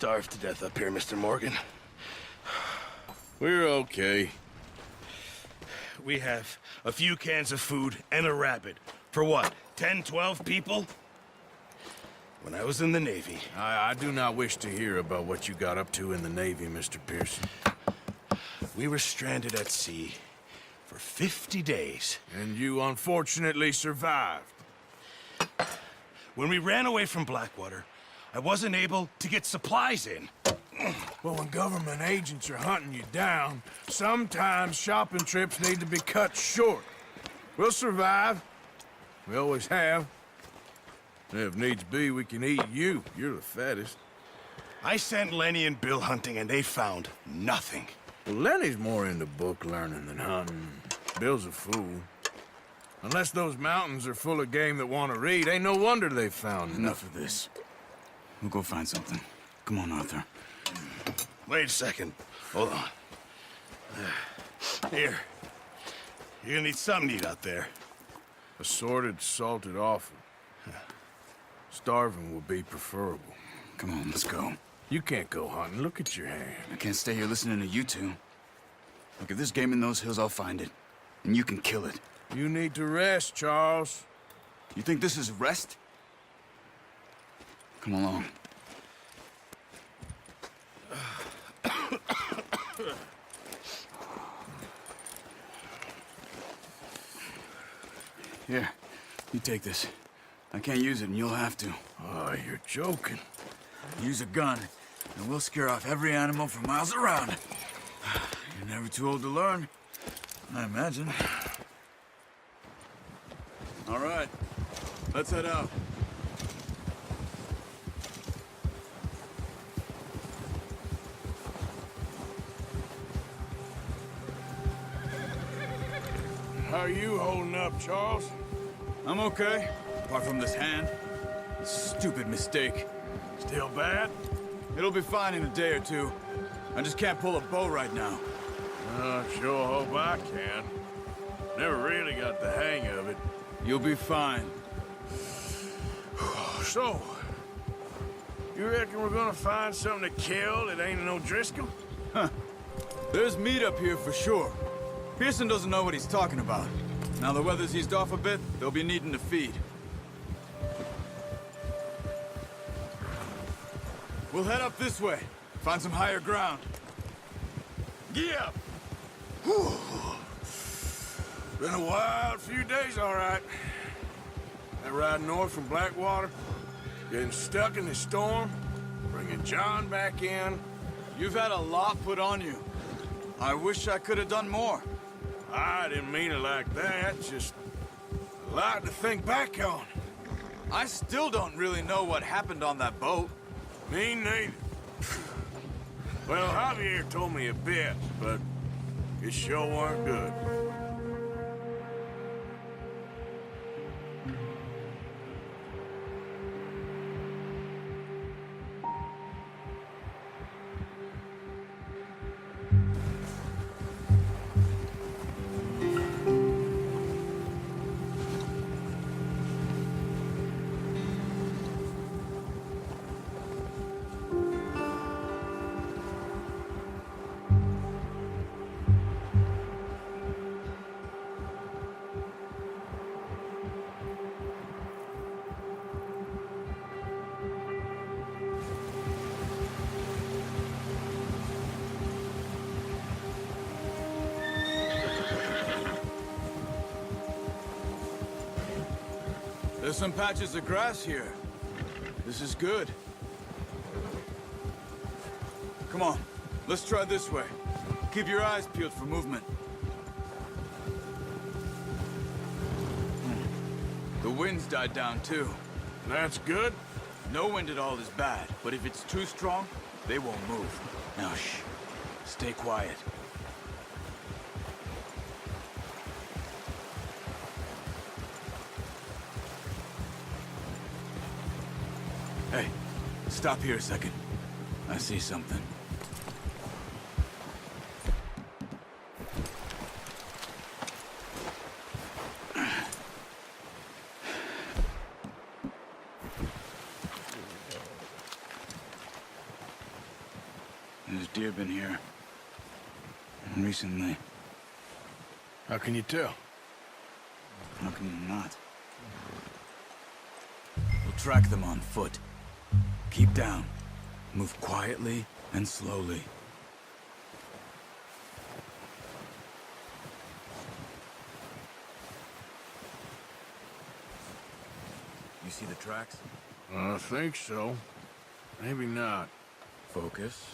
starved to death up here, Mr. Morgan. We're okay. We have a few cans of food and a rabbit. For what, 10, 12 people? When I was in the Navy... I do not wish to hear about what you got up to in the Navy, Mr. Pearson. We were stranded at sea for 50 days. And you unfortunately survived. When we ran away from Blackwater, I wasn't able to get supplies in. Well, when government agents are hunting you down, sometimes shopping trips need to be cut short. We'll survive. We always have. If needs be, we can eat you. You're the fattest. I sent Lenny and Bill hunting, and they found nothing. Well, Lenny's more into book learning than hunting. Bill's a fool. Unless those mountains are full of game that want to read, ain't no wonder they found Enough of this. We'll go find something. Come on, Arthur. Wait a second. Hold on. Here. You're gonna need something to eat out there. Assorted, salted offal. Starving would be preferable. Come on, let's go. You can't go hunting. Look at your hand. I can't stay here listening to you two. Look, if there's game in those hills, I'll find it. And you can kill it. You need to rest, Charles. You think this is rest? Come along. Here, you take this. I can't use it, and you'll have to. Oh, you're joking. Use a gun, and we'll scare off every animal for miles around. You're never too old to learn, I imagine. All right, let's head out. How are you holding up, Charles? I'm okay, apart from this hand. Stupid mistake. Still bad? It'll be fine in a day or two. I just can't pull a bow right now. I sure hope I can. Never really got the hang of it. You'll be fine. So, you reckon we're gonna find something to kill that ain't no Driscoll? Huh. There's meat up here for sure. Pearson doesn't know what he's talking about. Now the weather's eased off a bit, they'll be needing to feed. We'll head up this way. Find some higher ground. Yeah. Whew. Been a wild few days, all right. That ride north from Blackwater, getting stuck in the storm, bringing John back in. You've had a lot put on you. I wish I could have done more. I didn't mean it like that, just a lot to think back on. I still don't really know what happened on that boat. Me neither. Well, Javier told me a bit, but it sure weren't good. There's some patches of grass here. This is good. Come on, let's try this way. Keep your eyes peeled for movement. The wind's died down too. That's good. No wind at all is bad, but if it's too strong, they won't move. Now shh, stay quiet. Hey, stop here a second. I see something. There's deer been here. Recently. How can you tell? How can you not? We'll track them on foot. Keep down. Move quietly and slowly. You see the tracks? I think so. Maybe not. Focus.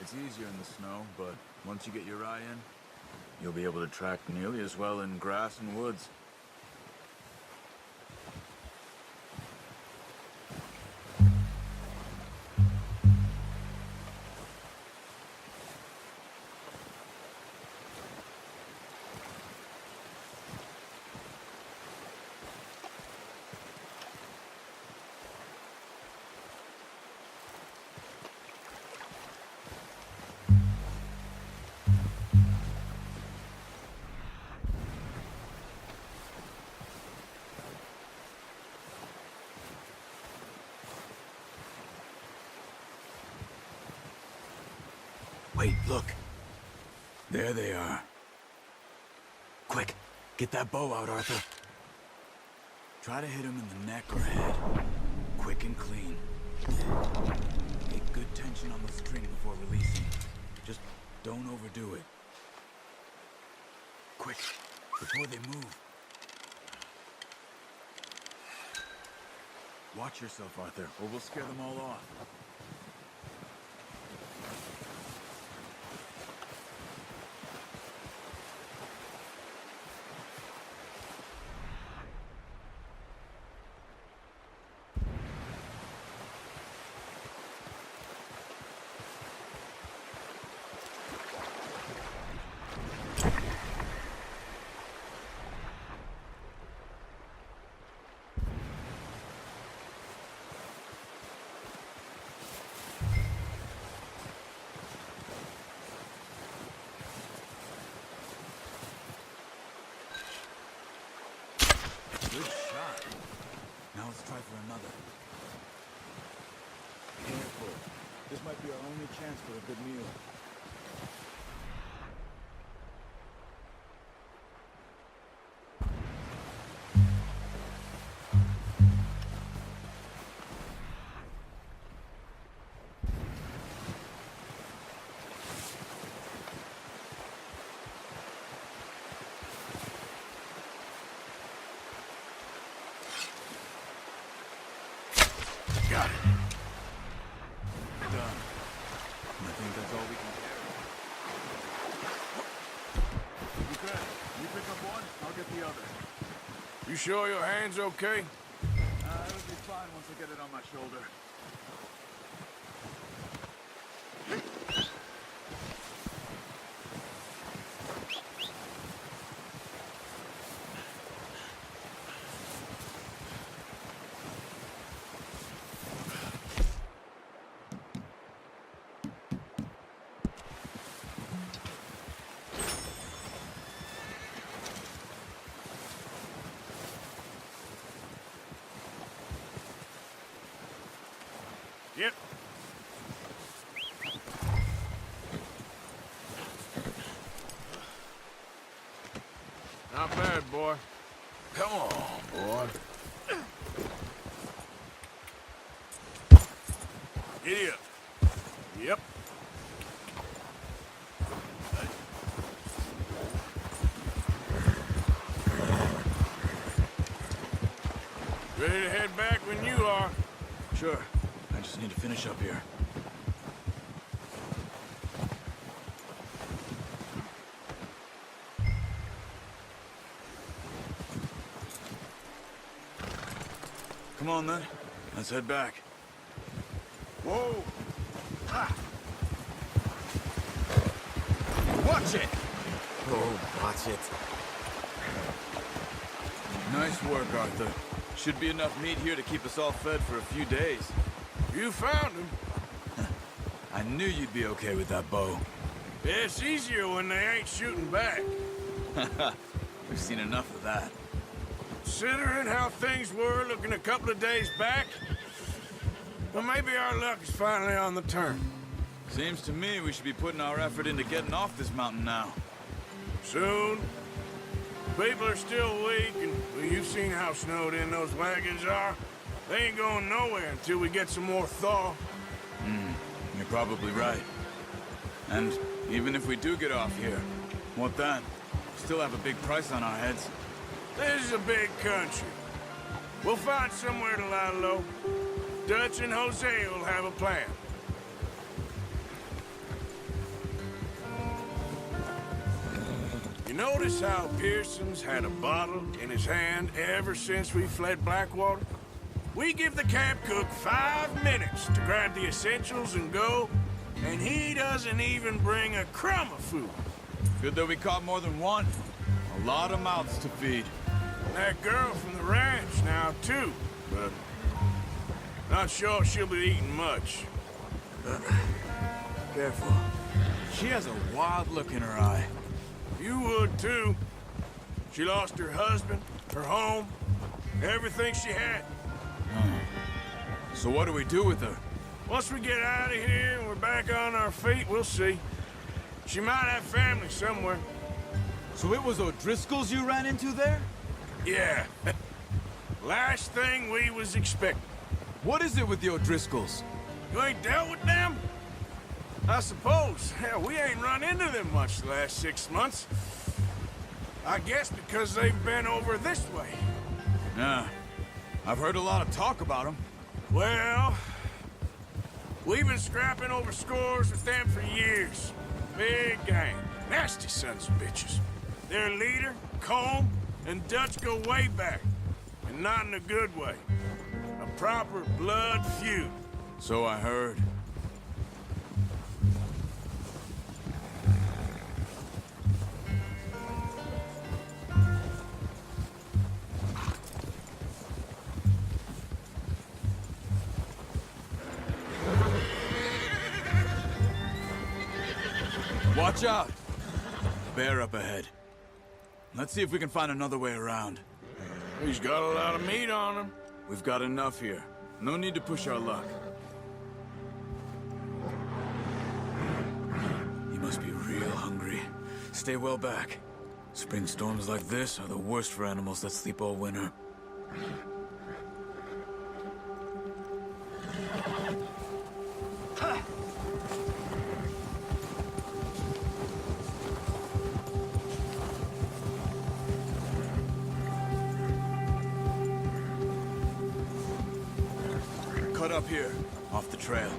It's easier in the snow, but once you get your eye in, you'll be able to track nearly as well in grass and woods. Wait, look. There they are. Quick, get that bow out, Arthur. Try to hit him in the neck or head. Quick and clean. Make good tension on the string before releasing. Just don't overdo it. Quick, before they move. Watch yourself, Arthur, or we'll scare them all off. Good shot. Now let's try for another. Careful. This might be our only chance for a good meal. Got it. Done. I think that's all we can carry. You can. You pick up one, I'll get the other. You sure your hand's okay? It'll be fine once I get it on my shoulder. Yep. Not bad, boy. Come on, boy. Giddy up. Yep. Ready to head back when you are. Sure. I just need to finish up here. Come on, then. Let's head back. Whoa. Ah. Watch it! Oh, watch it. Nice work, Arthur. Should be enough meat here to keep us all fed for a few days. You found him. I knew you'd be okay with that bow. Yeah, it's easier when they ain't shooting back. We've seen enough of that. Considering how things were looking a couple of days back, well, maybe our luck is finally on the turn. Seems to me we should be putting our effort into getting off this mountain now. Soon. People are still weak, and well, you've seen how snowed in those wagons are. They ain't going nowhere until we get some more thaw. You're probably right. And even if we do get off here, what then? Still have a big price on our heads. This is a big country. We'll find somewhere to lie low. Dutch and Jose will have a plan. You notice how Pearson's had a bottle in his hand ever since we fled Blackwater? We give the camp cook 5 minutes to grab the essentials and go, and he doesn't even bring a crumb of food. Good that we caught more than one. A lot of mouths to feed. That girl from the ranch now, too, but not sure she'll be eating much. Careful. She has a wild look in her eye. You would, too. She lost her husband, her home, everything she had. So what do we do with her? Once we get out of here and we're back on our feet, we'll see. She might have family somewhere. So it was O'Driscoll's you ran into there? Yeah. Last thing we was expecting. What is it with the O'Driscolls? You ain't dealt with them? I suppose. Hell, we ain't run into them much the last 6 months. I guess because they've been over this way. Yeah. I've heard a lot of talk about them. Well, we've been scrapping over scores with them for years. Big gang. Nasty sons of bitches. Their leader, Combe, and Dutch go way back. And not in a good way. A proper blood feud. So I heard. Watch out! Bear up ahead. Let's see if we can find another way around. He's got a lot of meat on him. We've got enough here. No need to push our luck. He must be real hungry. Stay well back. Spring storms like this are the worst for animals that sleep all winter. Cut up here, off the trail.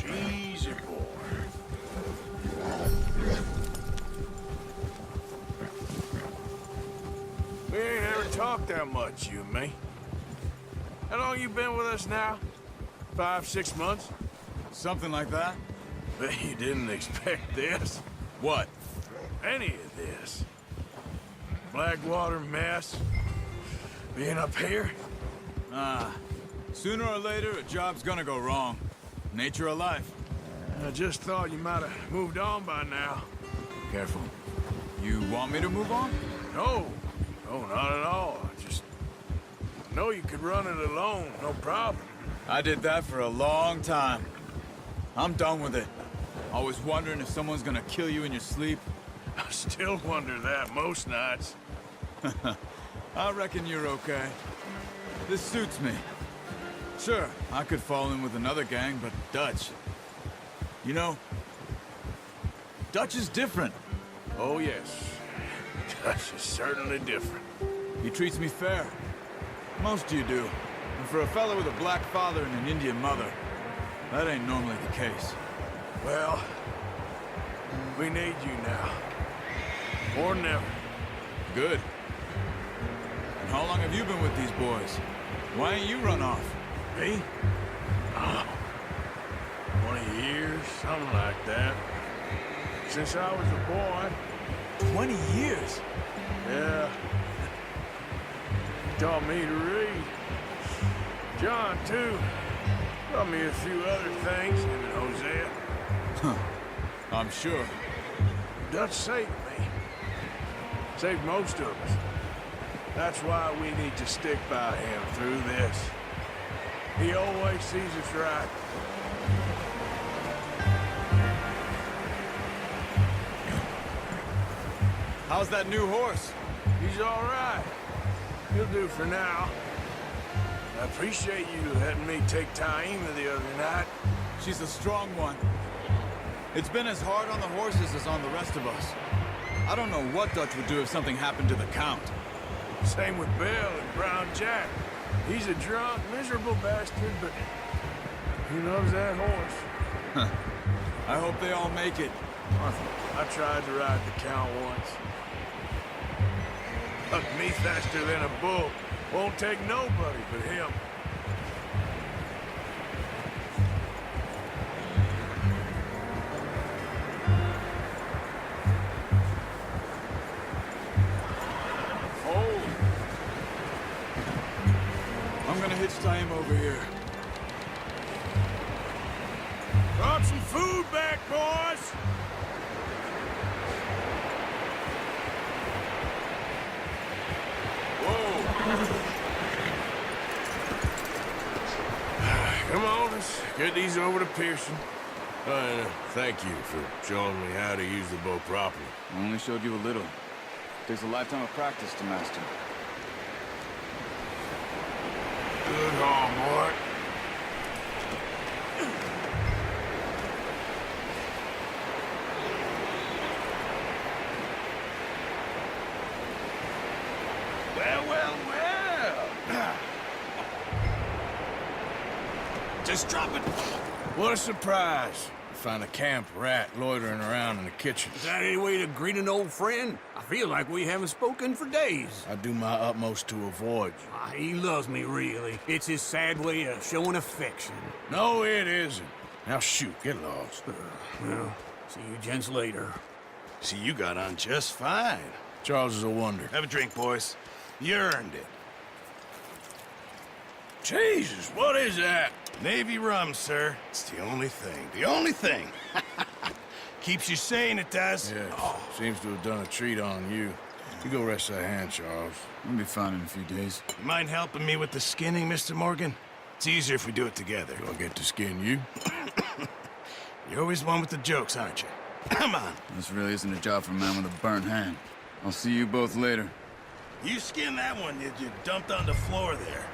Easy, boy. We ain't ever talked that much, you and me. How long you been with us now? 5, 6 months? Something like that? Bet you didn't expect this. What? Any of this. Blackwater mess. Being up here. Sooner or later, a job's gonna go wrong. Nature of life. I just thought you might have moved on by now. Careful. You want me to move on? No. No, not at all. I just know you could run it alone, no problem. I did that for a long time. I'm done with it. Always wondering if someone's gonna kill you in your sleep. I still wonder that most nights. I reckon you're okay. This suits me. Sure, I could fall in with another gang, but Dutch... You know, Dutch is different. Oh, yes. Dutch is certainly different. He treats me fair. Most of you do. And for a fella with a black father and an Indian mother, that ain't normally the case. Well, we need you now. More than ever. Good. And how long have you been with these boys? Why ain't you run off? Me? Oh, 20 years, something like that. Since I was a boy. 20 years? Yeah. He taught me to read. John, too. Taught me a few other things, him and Hosea. I'm sure. Dutch saved me. Saved most of us. That's why we need to stick by him through this. He always sees us right. How's that new horse? He's all right. He'll do for now. I appreciate you letting me take Taima the other night. She's a strong one. It's been as hard on the horses as on the rest of us. I don't know what Dutch would do if something happened to the Count. Same with Bill and Brown Jack. He's a drunk, miserable bastard, but he loves that horse. I hope they all make it. I tried to ride the Count once. Hucked me faster than a bull. Won't take nobody but him. Oh! I'm gonna hitch Taima over here. Brought some food back, boys! Come on, let's get these over to Pearson. Thank you for showing me how to use the bow properly. I only showed you a little. Takes a lifetime of practice to master. Good haul, boy. Well. Just drop it. What a surprise. Find a camp rat loitering around in the kitchen. Is that any way to greet an old friend? I feel like we haven't spoken for days. I do my utmost to avoid you. He loves me, really. It's his sad way of showing affection. No, it isn't. Now shoot, get lost. Well, see you gents later. See, you got on just fine. Charles is a wonder. Have a drink, boys. You earned it. Jesus, what is that? Navy rum, sir. It's the only thing. The only thing. Keeps you sane, it does. Yes, seems to have done a treat on you. You go rest that hand, Charles. We'll be fine in a few days. You mind helping me with the skinning, Mr. Morgan? It's easier if we do it together. Do I get to skin you? You're always one with the jokes, aren't you? Come on. This really isn't a job for a man with a burnt hand. I'll see you both later. You skin that one you dumped on the floor there.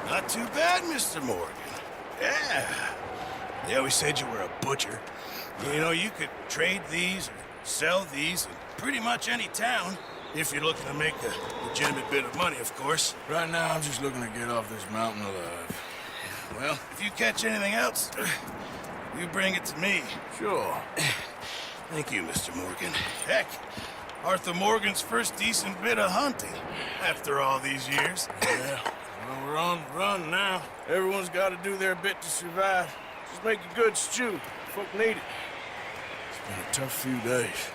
Not too bad, Mr. Morgan. Yeah. They always said you were a butcher. You know, you could trade these or sell these in pretty much any town, if you're looking to make a legitimate bit of money, of course. Right now, I'm just looking to get off this mountain alive. Well, if you catch anything else, you bring it to me. Sure. Thank you, Mr. Morgan. Heck, Arthur Morgan's first decent bit of hunting after all these years. Yeah. Well, we're on the run now. Everyone's got to do their bit to survive. Just make a good stew. Folk need it. It's been a tough few days.